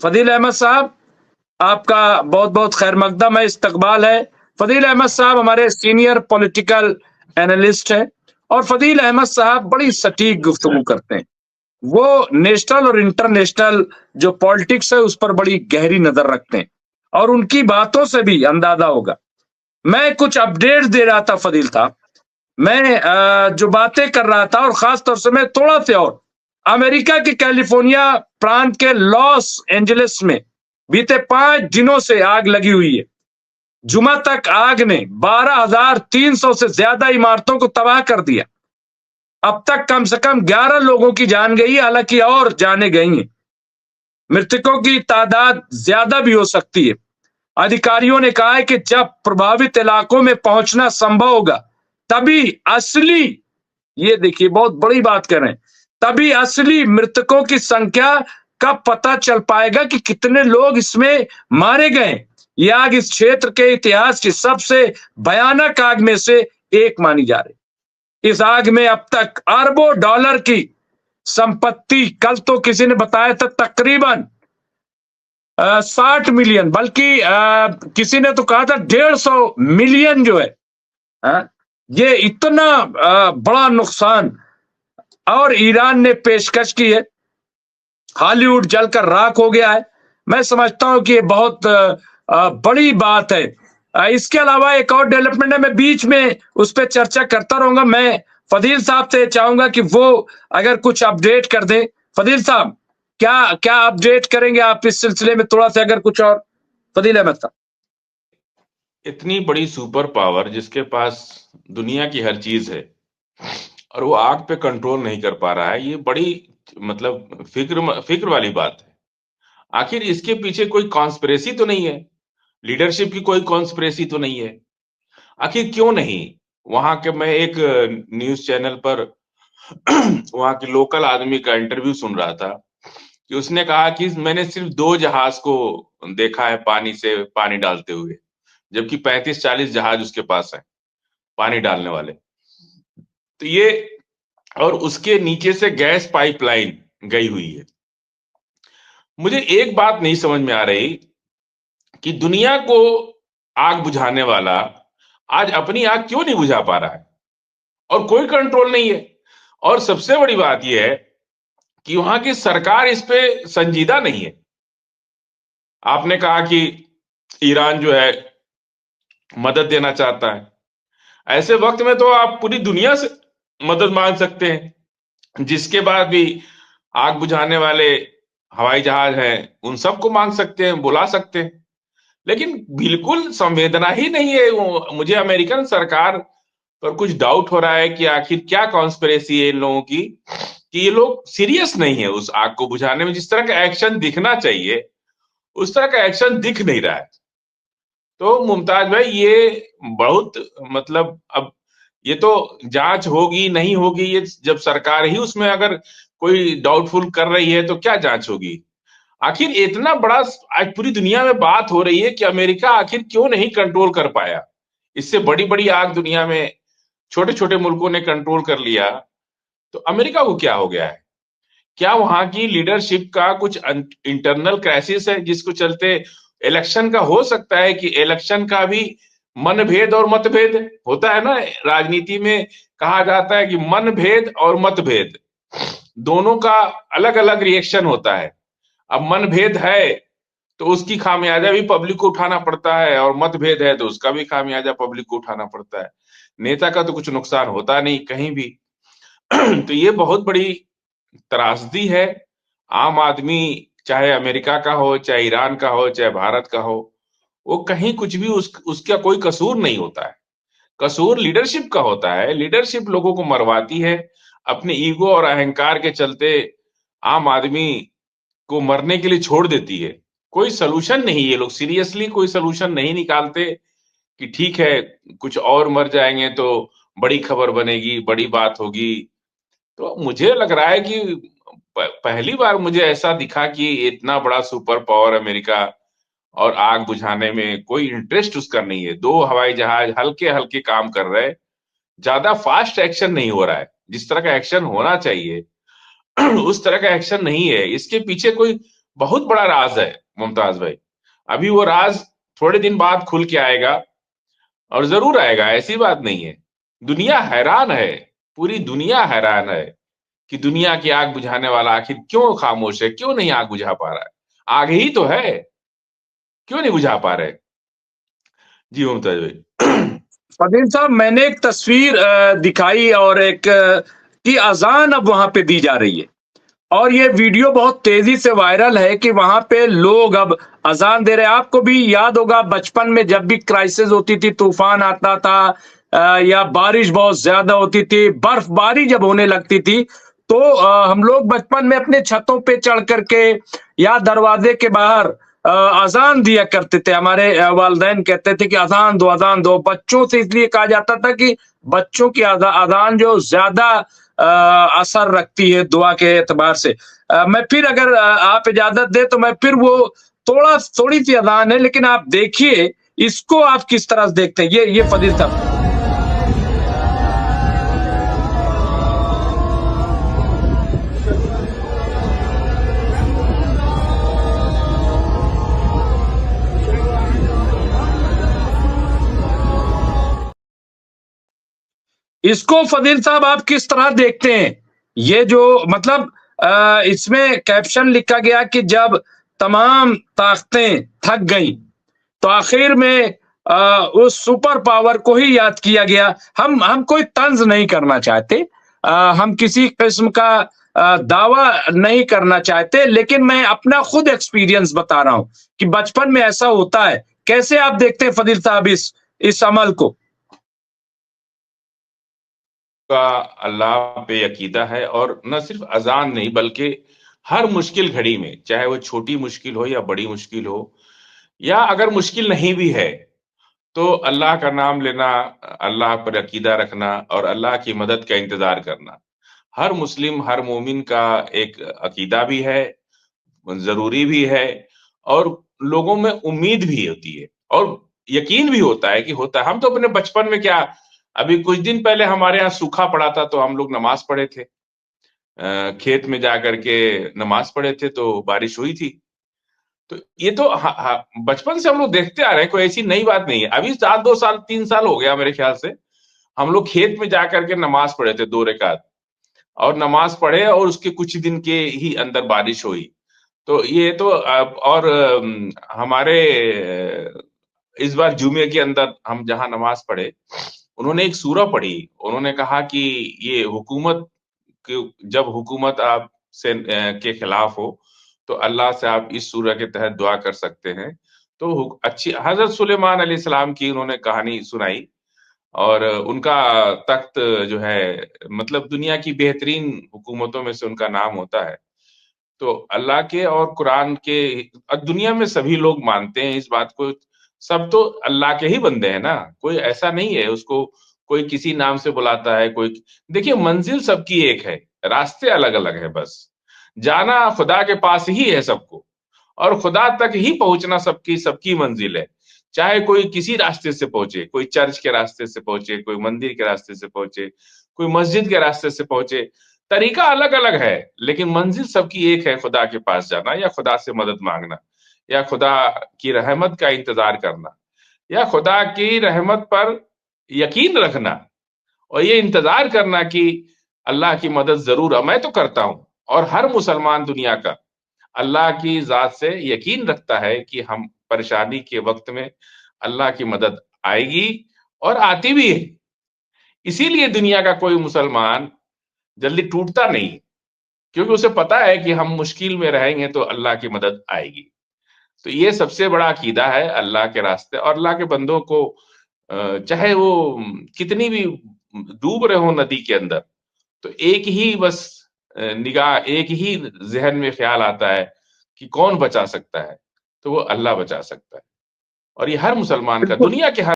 फदील अहमद साहब, आपका बहुत बहुत खैर मकदम है, इस्तकबाल है। फदील अहमद साहब हमारे सीनियर पॉलिटिकल एनालिस्ट हैं और फदील अहमद साहब बड़ी सटीक गुफ्तगू करते हैं। वो नेशनल और इंटरनेशनल जो पॉलिटिक्स है उस पर बड़ी गहरी नजर रखते हैं और उनकी बातों से भी अंदाजा होगा। मैं कुछ अपडेट दे रहा था फदील साहब, मैं जो बातें कर रहा था और खास तौर से मैं थोड़ा से और अमेरिका के कैलिफोर्निया प्रांत के लॉस एंजलिस में बीते 5 दिनों से आग लगी हुई है। जुमा तक आग ने 12,300 से ज्यादा इमारतों को तबाह कर दिया। अब तक कम से कम 11 लोगों की जान गई, हालांकि और जाने गई हैं। मृतकों की तादाद ज्यादा भी हो सकती है। अधिकारियों ने कहा है कि जब प्रभावित इलाकों में पहुंचना संभव होगा तभी असली, ये देखिए बहुत बड़ी बात कर रहे हैं, तभी असली मृतकों की संख्या का पता चल पाएगा कि कितने लोग इसमें मारे गए। यह आग इस क्षेत्र के इतिहास की सबसे भयानक आग में से एक मानी जा रही। इस आग में अब तक अरबों डॉलर की संपत्ति, कल तो किसी ने बताया था तकरीबन 60 मिलियन, बल्कि किसी ने तो कहा था 150 मिलियन जो है, ये इतना बड़ा नुकसान। और ईरान ने पेशकश की है, हॉलीवुड जलकर राख हो गया है। मैं समझता हूं कि ये बहुत बड़ी बात है। इसके अलावा एक और डेवलपमेंट है, मैं बीच में उस पर चर्चा करता रहूंगा। मैं फदील साहब से चाहूंगा कि वो अगर कुछ अपडेट कर दें। फदील साहब, क्या क्या अपडेट करेंगे आप इस सिलसिले में, थोड़ा सा अगर कुछ और? फदील अहमद साहब, इतनी बड़ी सुपर पावर जिसके पास दुनिया की हर चीज है और वो आग पे कंट्रोल नहीं कर पा रहा है, ये बड़ी मतलब फिक्र वाली बात है। आखिर इसके पीछे कोई कॉन्स्पिरेसी तो नहीं है? लीडरशिप की कोई कॉन्स्पिरेसी तो नहीं है? आखिर क्यों नहीं? वहां के मैं एक न्यूज चैनल पर वहां के लोकल आदमी का इंटरव्यू सुन रहा था कि उसने कहा कि मैंने सिर्फ 2 जहाज को देखा है पानी से पानी डालते हुए, जबकि 35-40 जहाज उसके पास है पानी डालने वाले। तो ये, और उसके नीचे से गैस पाइपलाइन गई हुई है। मुझे एक बात नहीं समझ में आ रही कि दुनिया को आग बुझाने वाला आज अपनी आग क्यों नहीं बुझा पा रहा है और कोई कंट्रोल नहीं है। और सबसे बड़ी बात यह है कि वहां की सरकार इस पे संजीदा नहीं है। आपने कहा कि ईरान जो है मदद देना चाहता है, ऐसे वक्त में तो आप पूरी दुनिया से मदद मांग सकते हैं। जिसके बाद भी आग बुझाने वाले हवाई जहाज हैं उन सबको मांग सकते हैं, बुला सकते हैं, लेकिन बिल्कुल संवेदना ही नहीं है। मुझे अमेरिकन सरकार पर कुछ डाउट हो रहा है कि आखिर क्या कॉन्स्पिरेसी है इन लोगों की कि ये लोग सीरियस नहीं है उस आग को बुझाने में। जिस तरह का एक्शन दिखना चाहिए उस तरह का एक्शन दिख नहीं रहा है। तो मुमताज भाई, ये बहुत मतलब अब ये तो जांच होगी नहीं होगी, ये जब सरकार ही उसमें अगर कोई डाउटफुल कर रही है तो क्या जांच होगी? आखिर इतना बड़ा आज पूरी दुनिया में बात हो रही है कि अमेरिका आखिर क्यों नहीं कंट्रोल कर पाया। इससे बड़ी बड़ी आग दुनिया में छोटे छोटे मुल्कों ने कंट्रोल कर लिया, तो अमेरिका को क्या हो गया है? क्या वहां की लीडरशिप का कुछ इंटरनल क्राइसिस है जिसको चलते इलेक्शन का हो सकता है कि इलेक्शन का भी मनभेद और मतभेद होता है ना? राजनीति में कहा जाता है कि मनभेद और मतभेद दोनों का अलग अलग रिएक्शन होता है। अब मनभेद है तो उसकी खामियाजा भी पब्लिक को उठाना पड़ता है, और मतभेद है तो उसका भी खामियाजा पब्लिक को उठाना पड़ता है। नेता का तो कुछ नुकसान होता नहीं कहीं भी। तो ये बहुत बड़ी त्रासदी है। आम आदमी, चाहे अमेरिका का हो, चाहे ईरान का हो, चाहे भारत का हो, वो कहीं कुछ भी उसका कोई कसूर नहीं होता है। कसूर लीडरशिप का होता है। लीडरशिप लोगों को मरवाती है अपने ईगो और अहंकार के चलते। आम आदमी को मरने के लिए छोड़ देती है। कोई सलूशन नहीं, ये लोग सीरियसली कोई सलूशन नहीं निकालते कि ठीक है कुछ और मर जाएंगे तो बड़ी खबर बनेगी, बड़ी बात होगी। तो मुझे लग रहा है कि पहली बार मुझे ऐसा दिखा कि इतना बड़ा सुपर पावर अमेरिका, और आग बुझाने में कोई इंटरेस्ट उसका नहीं है। 2 हवाई जहाज हल्के हल्के काम कर रहे हैं, ज्यादा फास्ट एक्शन नहीं हो रहा है। जिस तरह का एक्शन होना चाहिए उस तरह का एक्शन नहीं है। इसके पीछे कोई बहुत बड़ा राज है मुमताज भाई। अभी वो राज थोड़े दिन बाद खुल के आएगा, और जरूर आएगा, ऐसी बात नहीं है। दुनिया हैरान है, पूरी दुनिया हैरान है कि दुनिया की आग बुझाने वाला आखिर क्यों खामोश है, क्यों नहीं आग बुझा पा रहा है। आग ही तो है, क्यों नहीं बुझा पा रहे। जी मुमताज भाई। फदील साहब, मैंने एक तस्वीर दिखाई और एक की अजान अब वहां पे दी जा रही है, और ये वीडियो बहुत तेजी से वायरल है कि वहां पे लोग अब अजान दे रहे हैं। आपको भी याद होगा बचपन में जब भी क्राइसिस होती थी, तूफान आता था या बारिश बहुत ज्यादा होती थी, बर्फबारी जब होने लगती थी, तो हम लोग बचपन में अपने छतों पे चढ़ करके या दरवाजे के बाहर अजान दिया करते थे। हमारे वालिदैन कहते थे कि अजान दो। बच्चों से इसलिए कहा जाता था कि बच्चों की अजान जो ज्यादा असर रखती है दुआ के एतबार से। मैं फिर अगर आप इजाजत दे तो मैं फिर वो थोड़ी सी अजान है, लेकिन आप देखिए इसको आप किस तरह से देखते हैं। ये फदील साहब, इसको फदील साहब आप किस तरह देखते हैं? ये जो मतलब इसमें कैप्शन लिखा गया कि जब तमाम ताकतें थक गई तो आखिर में उस सुपर पावर को ही याद किया गया। हम कोई तंज नहीं करना चाहते, हम किसी किस्म का दावा नहीं करना चाहते, लेकिन मैं अपना खुद एक्सपीरियंस बता रहा हूं कि बचपन में ऐसा होता है। कैसे आप देखते हैं फदील साहब इस अमल को? का अल्लाह पे अकीदा है, और न सिर्फ अजान नहीं बल्कि हर मुश्किल घड़ी में, चाहे वो छोटी मुश्किल हो या बड़ी मुश्किल हो, या अगर मुश्किल नहीं भी है, तो अल्लाह का नाम लेना, अल्लाह पर अकीदा रखना और अल्लाह की मदद का इंतजार करना हर मुस्लिम, हर मोमिन का एक अकीदा भी है, जरूरी भी है, और लोगों में उम्मीद भी होती है, और यकीन भी होता है कि होता है। हम तो अपने बचपन में क्या, अभी कुछ दिन पहले हमारे यहाँ सूखा पड़ा था तो हम लोग नमाज पढ़े थे, खेत में जाकर के नमाज पढ़े थे तो बारिश हुई थी। तो ये तो बचपन से हम लोग देखते आ रहे हैं, कोई ऐसी नई बात नहीं है। अभी साल 2 साल 3 साल हो गया मेरे ख्याल से, हम लोग खेत में जाकर के नमाज पढ़े थे 2 रकात, और नमाज पढ़े और उसके कुछ दिन के ही अंदर बारिश हुई। तो ये तो और हमारे इस बार जुमे के अंदर हम जहां नमाज पढ़े, उन्होंने एक सूरा पढ़ी। उन्होंने कहा कि ये हुकूमत, जब हुकूमत आप से के खिलाफ हो तो अल्लाह से आप इस सूरह के तहत दुआ कर सकते हैं। तो अच्छी हजरत सुलेमान अलैहिस्सलाम की उन्होंने कहानी सुनाई, और उनका तख्त जो है, मतलब दुनिया की बेहतरीन हुकूमतों में से उनका नाम होता है। तो अल्लाह के और कुरान के, दुनिया में सभी लोग मानते हैं इस बात को, सब तो अल्लाह के ही बंदे हैं ना, कोई ऐसा नहीं है उसको कोई किसी नाम से बुलाता है कोई। देखिए मंजिल सबकी एक है, रास्ते अलग अलग है, बस जाना खुदा के पास ही है सबको, और खुदा तक ही पहुंचना सबकी सबकी मंजिल है। चाहे कोई किसी रास्ते से पहुंचे, कोई चर्च के रास्ते से पहुंचे, कोई मंदिर के रास्ते से पहुंचे, कोई मस्जिद के रास्ते से पहुंचे, तरीका अलग अलग है, लेकिन मंजिल सबकी एक है, खुदा के पास जाना, या खुदा से मदद मांगना, या खुदा की रहमत का इंतजार करना, या खुदा की रहमत पर यकीन रखना, और ये इंतजार करना कि अल्लाह की मदद जरूर, मैं तो करता हूं, और हर मुसलमान दुनिया का अल्लाह की जात से यकीन रखता है कि हम परेशानी के वक्त में अल्लाह की मदद आएगी, और आती भी है। इसीलिए दुनिया का कोई मुसलमान जल्दी टूटता नहीं, क्योंकि उसे पता है कि हम मुश्किल में रहेंगे तो अल्लाह की मदद आएगी। तो ये सबसे बड़ा अकीदा है अल्लाह के रास्ते, और अल्लाह के बंदों को चाहे वो कितनी भी डूब रहे हो नदी के अंदर, तो एक ही बस निगाह, एक ही जहन में ख्याल आता है कि कौन बचा सकता है, तो वो अल्लाह बचा सकता है। और ये हर मुसलमान का, बिल्कुल। दुनिया के हर